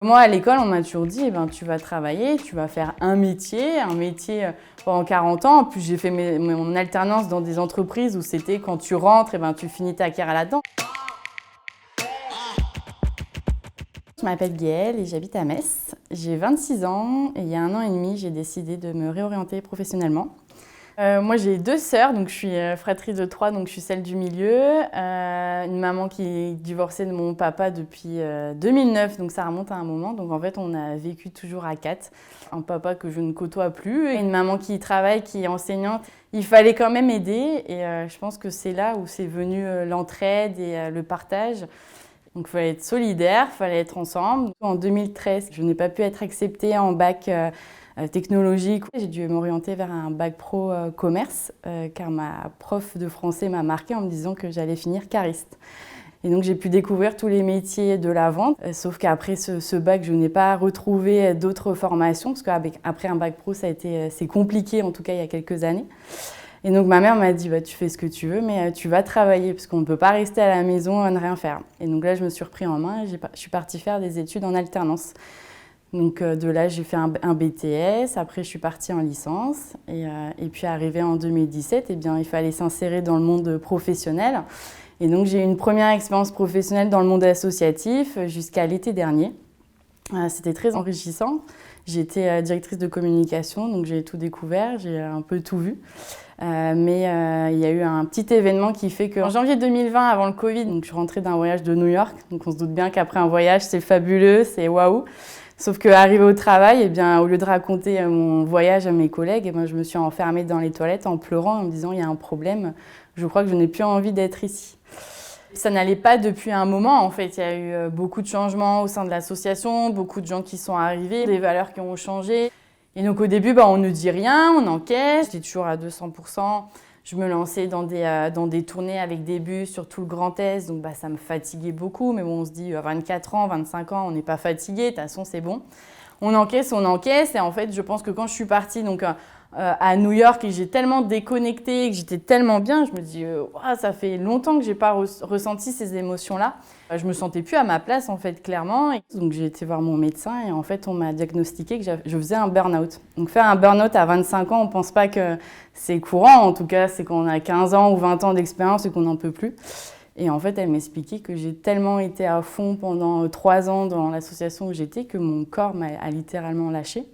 Moi, à l'école, on m'a toujours dit, tu vas travailler, tu vas faire un métier pendant 40 ans. En plus, j'ai fait mon alternance dans des entreprises où c'était quand tu rentres, tu finis ta carrière là-dedans. Je m'appelle Gaëlle et j'habite à Metz. J'ai 26 ans et il y a 1 an et demi, j'ai décidé de me réorienter professionnellement. Moi, j'ai 2 sœurs, donc je suis fratrie de 3, donc je suis celle du milieu. Une maman qui est divorcée de mon papa depuis 2009, donc ça remonte à un moment. Donc en fait, on a vécu toujours à 4. Un papa que je ne côtoie plus, et une maman qui travaille, qui est enseignante. Il fallait quand même aider et je pense que c'est là où c'est venu l'entraide et le partage. Donc il fallait être solidaire, il fallait être ensemble. En 2013, je n'ai pas pu être acceptée en bac technologique. J'ai dû m'orienter vers un bac pro commerce car ma prof de français m'a marquée en me disant que j'allais finir cariste. Et donc j'ai pu découvrir tous les métiers de la vente, sauf qu'après ce bac, je n'ai pas retrouvé d'autres formations parce qu'après un bac pro, c'est compliqué, en tout cas il y a quelques années. Et donc ma mère m'a dit tu fais ce que tu veux, mais tu vas travailler parce qu'on ne peut pas rester à la maison à ne rien faire. Et donc là, je me suis repris en main et je suis partie faire des études en alternance. Donc de là, j'ai fait un BTS, après je suis partie en licence et puis arrivé en 2017, il fallait s'insérer dans le monde professionnel. Et donc j'ai eu une première expérience professionnelle dans le monde associatif jusqu'à l'été dernier. C'était très enrichissant. J'étais directrice de communication, donc j'ai tout découvert, j'ai un peu tout vu. Mais il y a eu un petit événement qui fait qu'en janvier 2020, avant le Covid, donc je suis rentrée d'un voyage de New York. Donc on se doute bien qu'après un voyage, c'est fabuleux, c'est waouh. Sauf qu'arrivée au travail, au lieu de raconter mon voyage à mes collègues, je me suis enfermée dans les toilettes en pleurant, en me disant il y a un problème, je crois que je n'ai plus envie d'être ici. Ça n'allait pas depuis un moment, en fait. Il y a eu beaucoup de changements au sein de l'association, beaucoup de gens qui sont arrivés, des valeurs qui ont changé. Et donc au début, on ne dit rien, on encaisse. J'étais toujours à 200%. Je me lançais dans des tournées avec des bus sur tout le Grand Est, donc ça me fatiguait beaucoup. Mais bon, on se dit, à 24 ans, 25 ans, on n'est pas fatigué, de toute façon, c'est bon. On encaisse. Et en fait, je pense que quand je suis partie à New York et que j'ai tellement déconnecté, que j'étais tellement bien, je me dis, ça fait longtemps que je n'ai pas ressenti ces émotions-là. Je me sentais plus à ma place, en fait, clairement. Donc j'ai été voir mon médecin et en fait, on m'a diagnostiqué que je faisais un burn-out. Donc faire un burn-out à 25 ans, on ne pense pas que c'est courant. En tout cas, c'est quand on a 15 ans ou 20 ans d'expérience et qu'on n'en peut plus. Et en fait, elle m'expliquait que j'ai tellement été à fond pendant 3 ans dans l'association où j'étais que mon corps a littéralement lâché.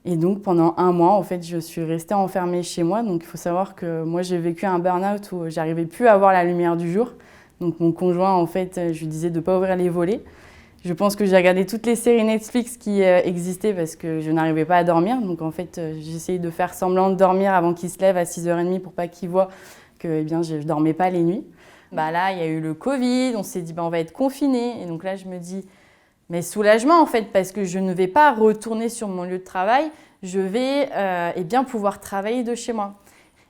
Et donc, pendant 1 mois, en fait, je suis restée enfermée chez moi. Donc, il faut savoir que moi, j'ai vécu un burn-out où j'arrivais plus à voir la lumière du jour. Donc, mon conjoint, en fait, je lui disais de ne pas ouvrir les volets. Je pense que j'ai regardé toutes les séries Netflix qui existaient parce que je n'arrivais pas à dormir. Donc, en fait, j'essayais de faire semblant de dormir avant qu'il se lève à 6h30 pour pas qu'il voie que je ne dormais pas les nuits. Là, il y a eu le Covid, on s'est dit on va être confinés. Et donc là, je me dis, mais soulagement en fait, parce que je ne vais pas retourner sur mon lieu de travail, je vais pouvoir travailler de chez moi.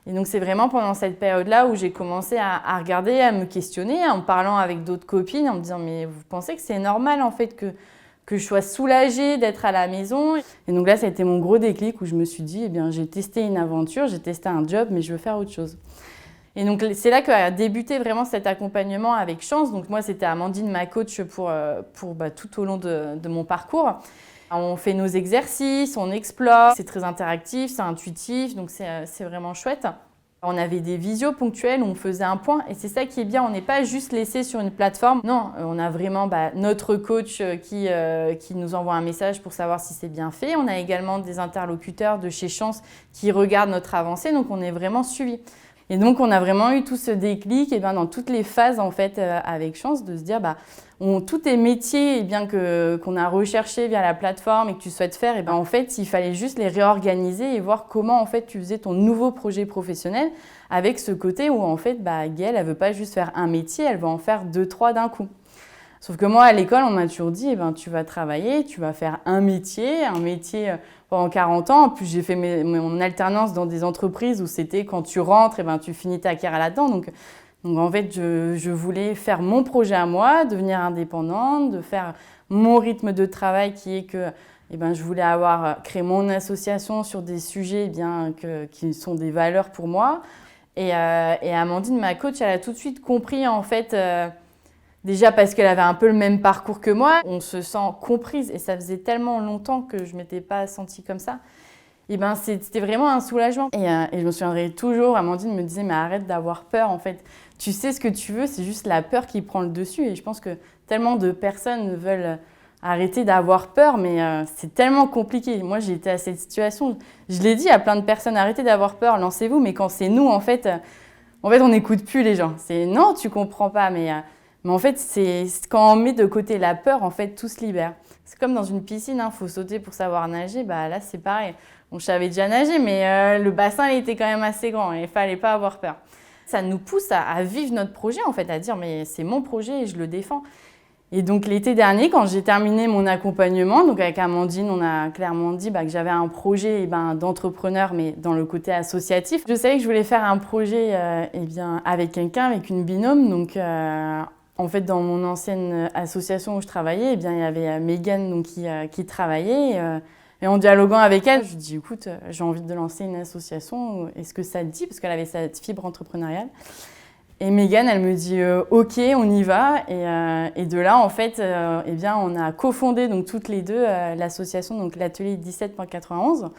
Et donc c'est vraiment pendant cette période-là où j'ai commencé à regarder, à me questionner, en parlant avec d'autres copines, en me disant mais vous pensez que c'est normal en fait que je sois soulagée d'être à la maison? Et donc là, ça a été mon gros déclic où je me suis dit, j'ai testé une aventure, j'ai testé un job, mais je veux faire autre chose. Et donc c'est là qu'a débuté vraiment cet accompagnement avec Chance. Donc moi, c'était Amandine, ma coach pour tout au long de mon parcours. On fait nos exercices, on explore, c'est très interactif, c'est intuitif, donc c'est vraiment chouette. On avait des visios ponctuels où on faisait un point et c'est ça qui est bien, on n'est pas juste laissé sur une plateforme. Non, on a vraiment notre coach qui nous envoie un message pour savoir si c'est bien fait. On a également des interlocuteurs de chez Chance qui regardent notre avancée, donc on est vraiment suivi. Et donc, on a vraiment eu tout ce déclic dans toutes les phases en fait, avec Chance de se dire tous tes métiers qu'on a recherchés via la plateforme et que tu souhaites faire, en fait, il fallait juste les réorganiser et voir comment en fait, tu faisais ton nouveau projet professionnel avec ce côté où en fait, Gaëlle, elle ne veut pas juste faire un métier, elle veut en faire 2, 3 d'un coup. Sauf que moi, à l'école, on m'a toujours dit, tu vas travailler, tu vas faire un métier pendant 40 ans. En plus, j'ai fait mon alternance dans des entreprises où c'était quand tu rentres, tu finis ta carrière là-dedans. Donc en fait, je voulais faire mon projet à moi, devenir indépendante, de faire mon rythme de travail qui est que je voulais créé mon association sur des sujets qui sont des valeurs pour moi. Et Amandine, ma coach, elle a tout de suite compris en fait Déjà parce qu'elle avait un peu le même parcours que moi, on se sent comprise et ça faisait tellement longtemps que je ne m'étais pas sentie comme ça. Et ben c'était vraiment un soulagement. Et je me souviendrai toujours, Amandine me disait mais arrête d'avoir peur en fait. Tu sais ce que tu veux, c'est juste la peur qui prend le dessus. Et je pense que tellement de personnes veulent arrêter d'avoir peur, mais c'est tellement compliqué. Moi j'ai été à cette situation, je l'ai dit à plein de personnes, arrêtez d'avoir peur, lancez-vous, mais quand c'est nous en fait on n'écoute plus les gens. C'est non, tu comprends pas, mais en fait, c'est quand on met de côté la peur, en fait, tout se libère. C'est comme dans une piscine, faut sauter pour savoir nager. Bah là, c'est pareil. Bon, je savais déjà nager, mais le bassin, il était quand même assez grand et il fallait pas avoir peur. Ça nous pousse à vivre notre projet, en fait, à dire mais c'est mon projet et je le défends. Et donc l'été dernier, quand j'ai terminé mon accompagnement, donc avec Amandine, on a clairement dit que j'avais un projet d'entrepreneur, mais dans le côté associatif. Je savais que je voulais faire un projet avec quelqu'un, avec une binôme. Donc en fait, dans mon ancienne association où je travaillais, il y avait Mégane qui travaillait. Et en dialoguant avec elle, je lui ai dit écoute, j'ai envie de lancer une association. Est-ce que ça te dit? Parce qu'elle avait cette fibre entrepreneuriale. Et Mégane, elle me dit ok, on y va. Et de là, en fait, on a cofondé donc toutes les deux l'association, donc l'atelier 17.91.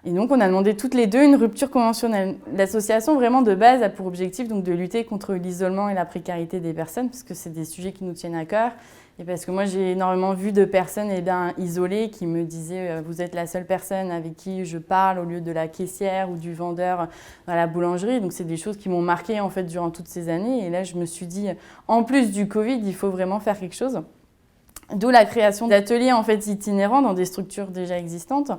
Et donc, on a demandé toutes les deux une rupture conventionnelle. L'association, vraiment de base, a pour objectif donc, de lutter contre l'isolement et la précarité des personnes, parce que c'est des sujets qui nous tiennent à cœur. Et parce que moi, j'ai énormément vu de personnes isolées qui me disaient vous êtes la seule personne avec qui je parle au lieu de la caissière ou du vendeur dans la boulangerie. Donc, c'est des choses qui m'ont marquée en fait, durant toutes ces années. Et là, je me suis dit, en plus du Covid, il faut vraiment faire quelque chose. D'où la création d'ateliers en fait, itinérants dans des structures déjà existantes,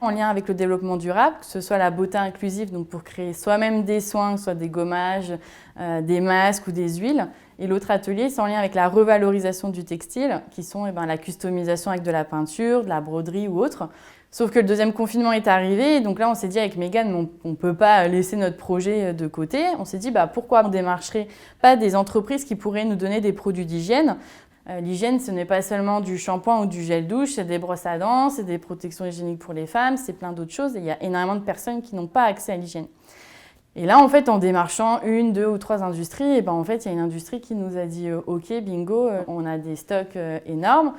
en lien avec le développement durable, que ce soit la beauté inclusive, donc pour créer soi-même des soins, soit des gommages, des masques ou des huiles. Et l'autre atelier, c'est en lien avec la revalorisation du textile, qui sont la customisation avec de la peinture, de la broderie ou autre. Sauf que le deuxième confinement est arrivé, donc là on s'est dit avec Mégane, on ne peut pas laisser notre projet de côté. On s'est dit pourquoi on ne démarcherait pas des entreprises qui pourraient nous donner des produits d'hygiène. L'hygiène, ce n'est pas seulement du shampoing ou du gel douche, c'est des brosses à dents, c'est des protections hygiéniques pour les femmes, c'est plein d'autres choses. Et il y a énormément de personnes qui n'ont pas accès à l'hygiène. Et là, en fait, en démarchant une, deux ou trois industries, en fait, il y a une industrie qui nous a dit « Ok, bingo, on a des stocks énormes.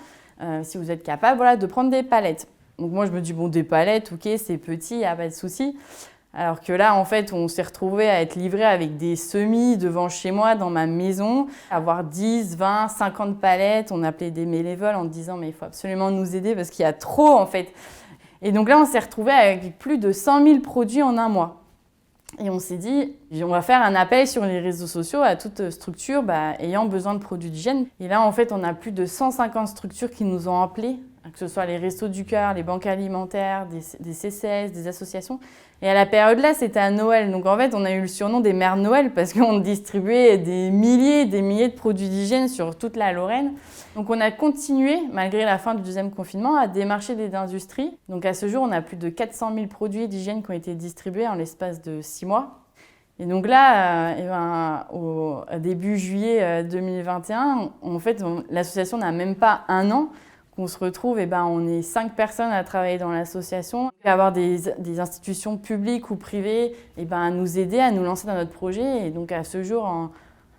Si vous êtes capable de prendre des palettes. » Donc moi, je me dis « Bon, des palettes, ok, c'est petit, il n'y a pas de souci. » Alors que là, en fait, on s'est retrouvés à être livrés avec des semis devant chez moi, dans ma maison, avoir 10, 20, 50 palettes. On appelait des bénévoles en disant « Mais il faut absolument nous aider parce qu'il y a trop, en fait. » Et donc là, on s'est retrouvés avec plus de 100 000 produits en un mois. Et on s'est dit, on va faire un appel sur les réseaux sociaux à toute structure ayant besoin de produits d'hygiène. Et là, en fait, on a plus de 150 structures qui nous ont appelés, que ce soit les Restos du Cœur, les banques alimentaires, des CCS, des associations. Et à la période là, c'était à Noël. Donc en fait, on a eu le surnom des Mères Noël parce qu'on distribuait des milliers de produits d'hygiène sur toute la Lorraine. Donc on a continué, malgré la fin du deuxième confinement, à démarcher des industries. Donc à ce jour, on a plus de 400 000 produits d'hygiène qui ont été distribués en l'espace de 6 mois. Et donc là, au début juillet 2021, en fait, l'association n'a même pas un an qu'on se retrouve, on est 5 personnes à travailler dans l'association, avoir des institutions publiques ou privées à nous aider, à nous lancer dans notre projet. Et donc à ce jour,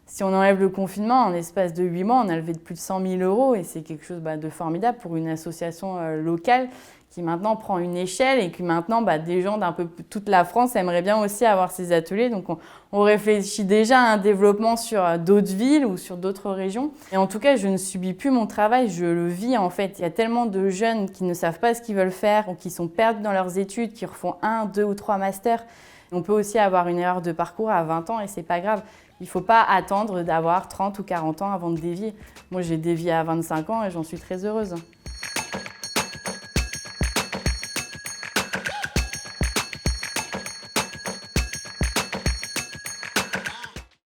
si on enlève le confinement, en l'espace de 8 mois, on a levé de plus de 100 000 € et c'est quelque chose de formidable pour une association locale qui maintenant prend une échelle et qui maintenant, des gens d'un peu toute la France aimeraient bien aussi avoir ces ateliers. Donc on réfléchit déjà à un développement sur d'autres villes ou sur d'autres régions. Et en tout cas, je ne subis plus mon travail, je le vis en fait. Il y a tellement de jeunes qui ne savent pas ce qu'ils veulent faire ou qui sont perdus dans leurs études, qui refont 1, 2 ou 3 masters. On peut aussi avoir une erreur de parcours à 20 ans et c'est pas grave. Il ne faut pas attendre d'avoir 30 ou 40 ans avant de dévier. Moi, j'ai dévié à 25 ans et j'en suis très heureuse.